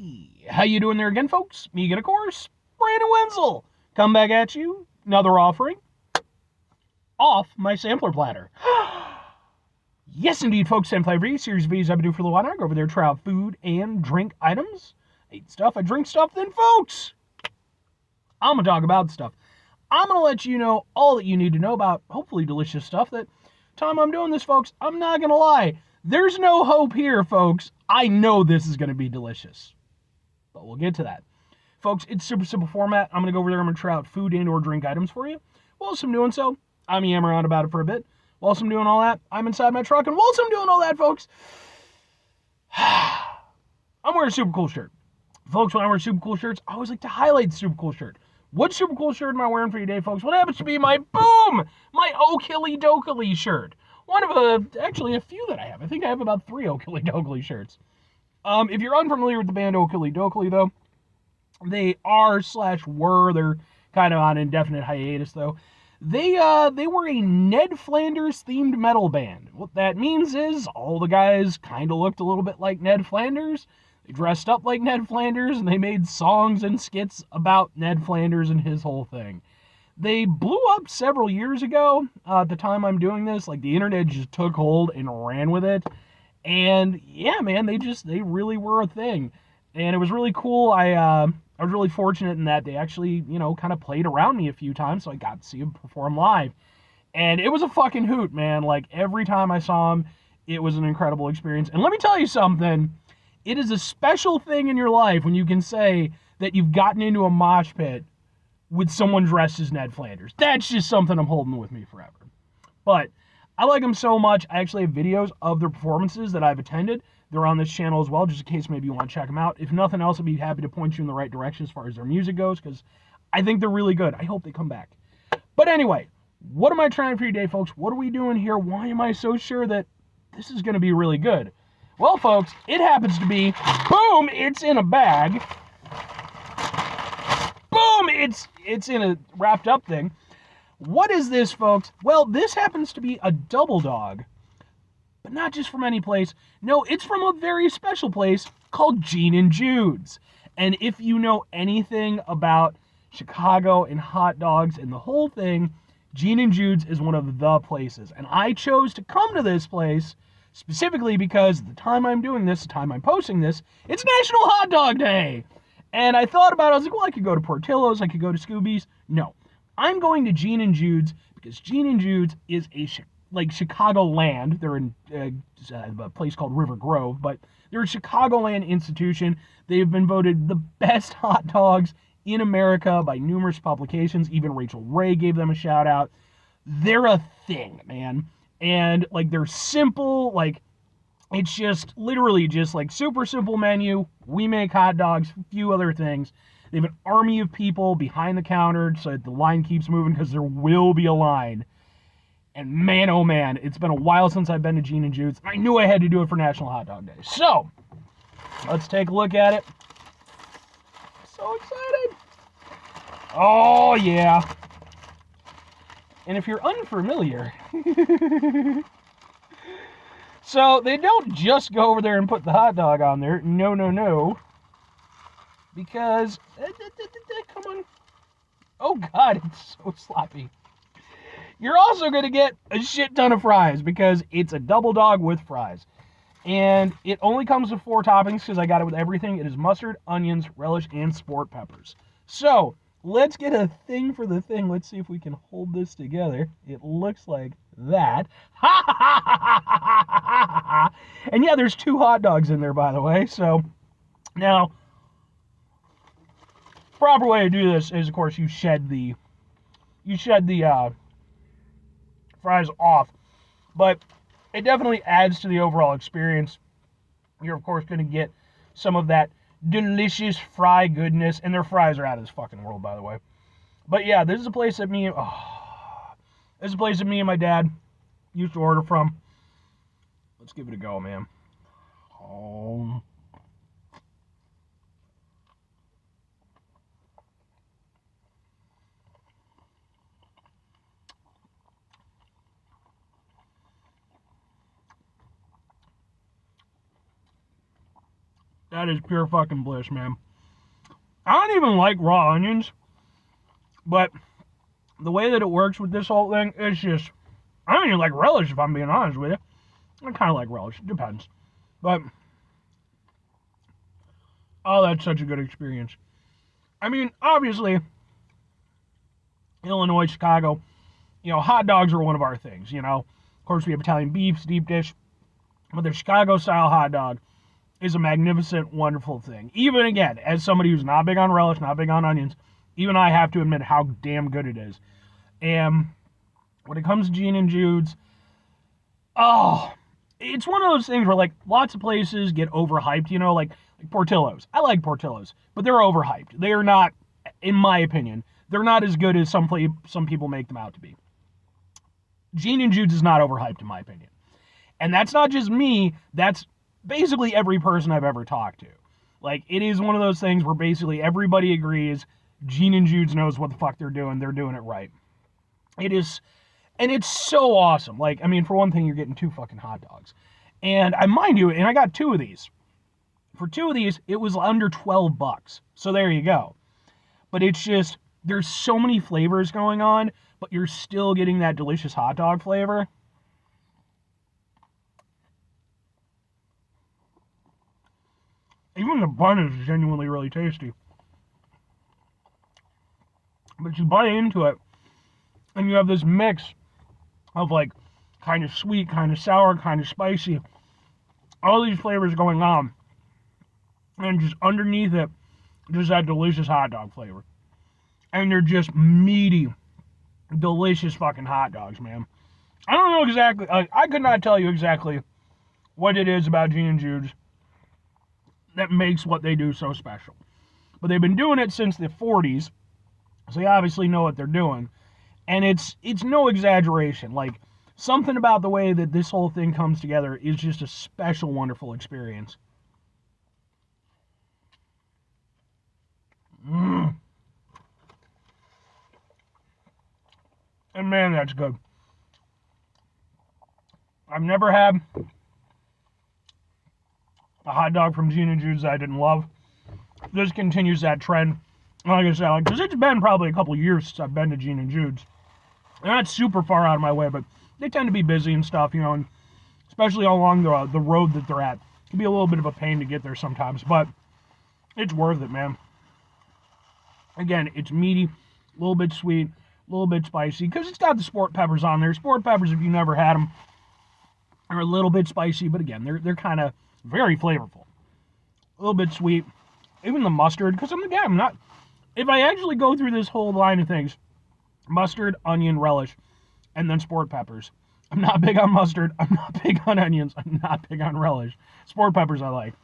Hey, how you doing there again, folks? Me again, of course, Brandon Wenzel. Come back at you, another offering off my sampler platter. Yes, indeed, folks, Sam Flavor, series of videos I've been doing for a little while now. I go over there, try out food and drink items. I eat stuff, I drink stuff, then, folks, I'm going to talk about stuff. I'm going to let you know all that you need to know about hopefully delicious stuff. That time I'm doing this, folks, I'm not going to lie. There's no hope here, folks. I know this is going to be delicious. But we'll get to that. Folks, it's super simple format. I'm going to go over there. I'm going to try out food and or drink items for you. Whilst I'm doing so, I'm yammering on about it for a bit. Whilst I'm doing all that, I'm inside my truck. And whilst I'm doing all that, folks, I'm wearing a super cool shirt. Folks, when I wear super cool shirts, I always like to highlight the super cool shirt. What super cool shirt am I wearing for you today, folks? What happens to be my Okilly Dokilly shirt. One of actually a few that I have. I think I have about 3 Okilly Dokilly shirts. If you're unfamiliar with the band Okilly Dokilly, though, they are/were, they're kind of on indefinite hiatus, though. They were a Ned Flanders themed metal band. What that means is all the guys kind of looked a little bit like Ned Flanders. They dressed up like Ned Flanders, and they made songs and skits about Ned Flanders and his whole thing. They blew up several years ago. At the time I'm doing this, like, the internet just took hold and ran with it. And yeah, man, they really were a thing. And it was really cool. I was really fortunate in that they actually, kind of played around me a few times, so I got to see them perform live. And it was a fucking hoot, man. Like, every time I saw them, it was an incredible experience. And let me tell you something. It is a special thing in your life when you can say that you've gotten into a mosh pit with someone dressed as Ned Flanders. That's just something I'm holding with me forever. But I like them so much. I actually have videos of their performances that I've attended. They're on this channel as well, just in case maybe you want to check them out. If nothing else, I'd be happy to point you in the right direction as far as their music goes, because I think they're really good. I hope they come back. But anyway, what am I trying for you today, folks? What are we doing here? Why am I so sure that this is going to be really good? Well, folks, it happens to be, boom, it's in a bag. Boom, it's in a wrapped up thing. What is this, folks? Well, this happens to be a double dog. But not just from any place. No, it's from a very special place called Gene and Jude's. And if you know anything about Chicago and hot dogs and the whole thing, Gene and Jude's is one of the places. And I chose to come to this place specifically because the time I'm doing this, the time I'm posting this, it's National Hot Dog Day. And I thought about it. I was like, well, I could go to Portillo's. I could go to Scooby's. No. I'm going to Gene and Jude's because Gene and Jude's is like Chicagoland. They're in a place called River Grove, but they're a Chicagoland institution. They've been voted the best hot dogs in America by numerous publications. Even Rachel Ray gave them a shout out. They're a thing, man. And like, they're simple. Like, it's just literally just like super simple menu. We make hot dogs, a few other things. They have an army of people behind the counter so that the line keeps moving, because there will be a line. And man, oh man, it's been a while since I've been to Gene and Jude's. I knew I had to do it for National Hot Dog Day. So, let's take a look at it. So excited. Oh, yeah. And if you're unfamiliar, so they don't just go over there and put the hot dog on there. No, no, no. Because, come on. Oh God, it's so sloppy. You're also going to get a shit ton of fries because it's a double dog with fries. And it only comes with 4 toppings because I got it with everything. It is mustard, onions, relish, and sport peppers. So, let's get a thing for the thing. Let's see if we can hold this together. It looks like that. Ha ha ha ha ha ha ha. And yeah, there's 2 hot dogs in there, by the way. So, now, proper way to do this is, of course, you shed the fries off, but it definitely adds to the overall experience. You're, of course, going to get some of that delicious fry goodness, and their fries are out of this fucking world, by the way. But yeah, this is a place that me and my dad used to order from. Let's give it a go, man. Oh. That is pure fucking bliss, man. I don't even like raw onions, but the way that it works with this whole thing is just, I don't even like relish, if I'm being honest with you. I kind of like relish. It depends. But, oh, that's such a good experience. I mean, obviously, Illinois, Chicago, hot dogs are one of our things, Of course, we have Italian beef, deep dish, but the Chicago-style hot dog is a magnificent, wonderful thing. Even, again, as somebody who's not big on relish, not big on onions, even I have to admit how damn good it is. And when it comes to Gene and Jude's, oh, it's one of those things where, like, lots of places get overhyped, like Portillo's. I like Portillo's, but they're overhyped. They are not, in my opinion, they're not as good as some people make them out to be. Gene and Jude's is not overhyped, in my opinion. And that's not just me, that's basically every person I've ever talked to. Like, it is one of those things where basically everybody agrees Gene and Jude's knows what the fuck they're doing it right. It is, and it's so awesome. Like, I mean, for one thing, you're getting 2 fucking hot dogs. And I mind you, and I got 2 of these. For 2 of these, it was under $12. So there you go. But it's just, there's so many flavors going on, but you're still getting that delicious hot dog flavor. Even the bun is genuinely really tasty. But you bite into it, and you have this mix of, like, kind of sweet, kind of sour, kind of spicy. All these flavors going on. And just underneath it, just that delicious hot dog flavor. And they're just meaty, delicious fucking hot dogs, man. I don't know exactly, I could not tell you exactly what it is about Gene and Jude's that makes what they do so special. But they've been doing it since the 40s, so they obviously know what they're doing. And it's no exaggeration. Like, something about the way that this whole thing comes together is just a special, wonderful experience. And man, that's good. I've never had a hot dog from Gene and Jude's that I didn't love. This continues that trend. Like I said, because it's been probably a couple years since I've been to Gene and Jude's. They're not super far out of my way, but they tend to be busy and stuff, and especially along the road that they're at. It can be a little bit of a pain to get there sometimes, but it's worth it, man. Again, it's meaty, a little bit sweet, a little bit spicy, because it's got the sport peppers on there. Sport peppers, if you never had them, are a little bit spicy, but again, they're kind of very flavorful. A little bit sweet. Even the mustard, because I'm not, if I actually go through this whole line of things, mustard, onion, relish, and then sport peppers. I'm not big on mustard, I'm not big on onions, I'm not big on relish. Sport peppers I like.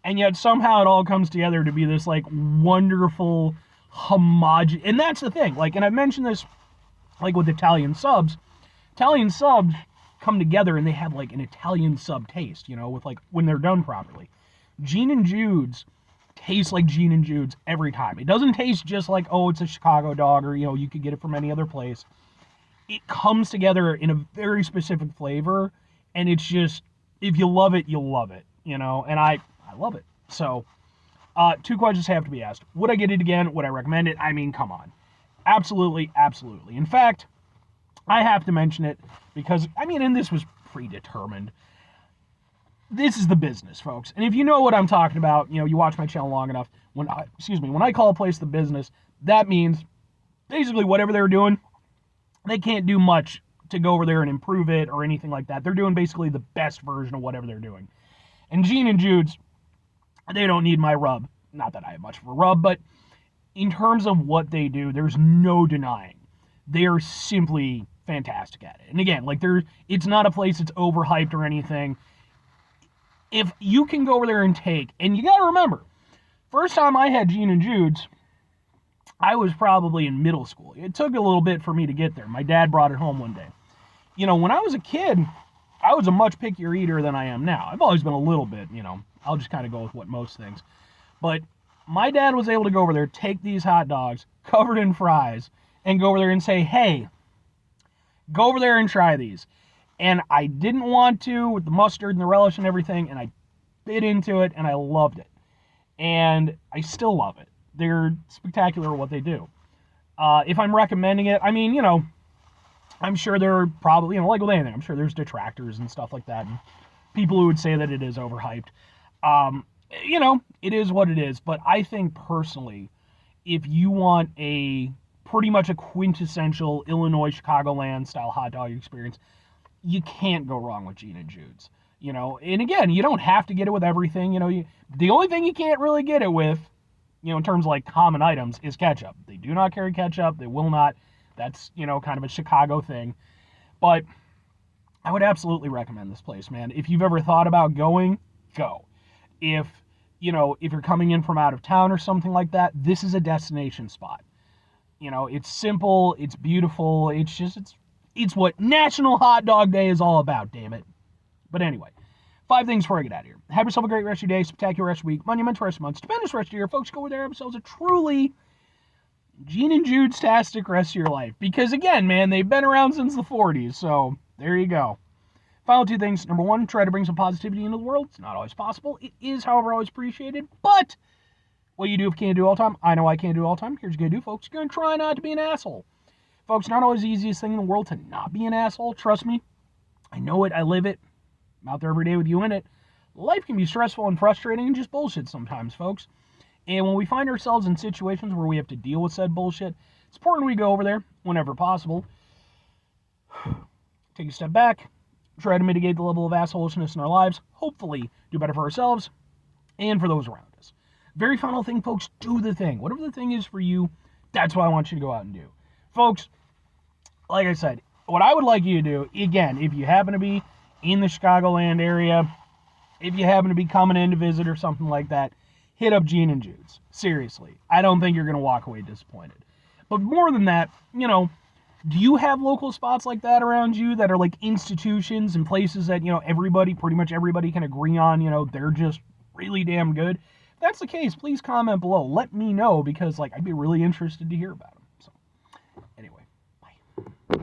And yet somehow it all comes together to be this, like, wonderful, homogeneous, and that's the thing, like, and I've mentioned this, like, with Italian subs come together and they have, like, an Italian sub taste, with, like, when they're done properly. Gene and Jude's tastes like Gene and Jude's every time. It doesn't taste just like, oh, it's a Chicago dog, or, you could get it from any other place. It comes together in a very specific flavor, and it's just, if you love it, you'll love it, and I love it. So, 2 questions have to be asked. Would I get it again? Would I recommend it? I mean, come on. Absolutely, absolutely. In fact, I have to mention it because, and this was predetermined. This is the business, folks. And if you know what I'm talking about, you watch my channel long enough, when I call a place the business, that means basically whatever they're doing, they can't do much to go over there and improve it or anything like that. They're doing basically the best version of whatever they're doing. And Gene and Jude's, they don't need my rub. Not that I have much of a rub, but in terms of what they do, there's no denying. They are simply fantastic at it. And again, like, it's not a place that's overhyped or anything. If you can go over there and take, and you got to remember, first time I had Gene and Jude's, I was probably in middle school. It took a little bit for me to get there. My dad brought it home one day. When I was a kid, I was a much pickier eater than I am now. I've always been a little bit, I'll just kind of go with what most things. But my dad was able to go over there, take these hot dogs covered in fries, and go over there and say, hey, go over there and try these. And I didn't want to with the mustard and the relish and everything, and I bit into it, and I loved it. And I still love it. They're spectacular at what they do. If I'm recommending it, I mean, I'm sure there are probably, like with anything, I'm sure there's detractors and stuff like that, and people who would say that it is overhyped. It is what it is, but I think personally, if you want pretty much a quintessential Illinois Chicagoland style hot dog experience, you can't go wrong with Gene and Jude's. And again, you don't have to get it with everything. The only thing you can't really get it with, in terms of like common items, is ketchup. They do not carry ketchup. They will not. That's, kind of a Chicago thing. But I would absolutely recommend this place, man. If you've ever thought about going, go. If you're coming in from out of town or something like that, this is a destination spot. It's simple, it's beautiful, it's what National Hot Dog Day is all about, damn it. But anyway, 5 things before I get out of here. Have yourself a great rest of your day, spectacular rest of your week, monumental rest of your month, stupendous rest of your year. Folks, go over there, have yourselves a truly Gene and Jude's-tastic rest of your life. Because again, man, they've been around since the 40s, so there you go. Final 2 things. Number 1, try to bring some positivity into the world. It's not always possible. It is, however, always appreciated. But what you do if you can't do all the time, I know I can't do all the time. Here's what you're going to do, folks. You're going to try not to be an asshole. Folks, not always the easiest thing in the world to not be an asshole. Trust me. I know it. I live it. I'm out there every day with you in it. Life can be stressful and frustrating and just bullshit sometimes, folks. And when we find ourselves in situations where we have to deal with said bullshit, it's important we go over there whenever possible. Take a step back. Try to mitigate the level of assholishness in our lives. Hopefully do better for ourselves and for those around us. Very final thing, folks, do the thing. Whatever the thing is for you, that's what I want you to go out and do. Folks, like I said, what I would like you to do, again, if you happen to be in the Chicagoland area, if you happen to be coming in to visit or something like that, hit up Gene and Jude's. Seriously. I don't think you're going to walk away disappointed. But more than that, do you have local spots like that around you that are like institutions and places that, pretty much everybody can agree on, they're just really damn good? If that's the case, please comment below. Let me know because, I'd be really interested to hear about it.